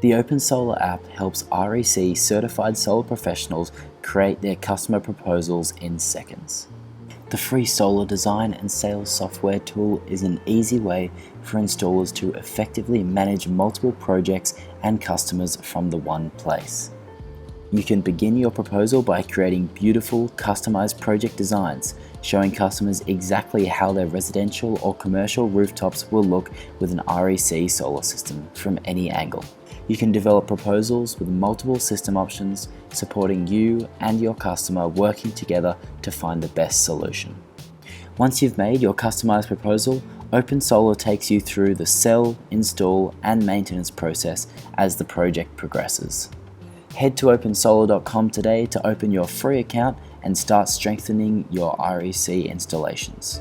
The OpenSolar app helps REC certified solar professionals create their customer proposals in seconds. The free solar design and sales software tool is an easy way for installers to effectively manage multiple projects and customers from the one place. You can begin your proposal by creating beautiful, customized project designs, showing customers exactly how their residential or commercial rooftops will look with an REC solar system from any angle. You can develop proposals with multiple system options, supporting you and your customer working together to find the best solution. Once you've made your customized proposal, OpenSolar takes you through the sell, install, and maintenance process as the project progresses. Head to opensolar.com today to open your free account and start strengthening your REC installations.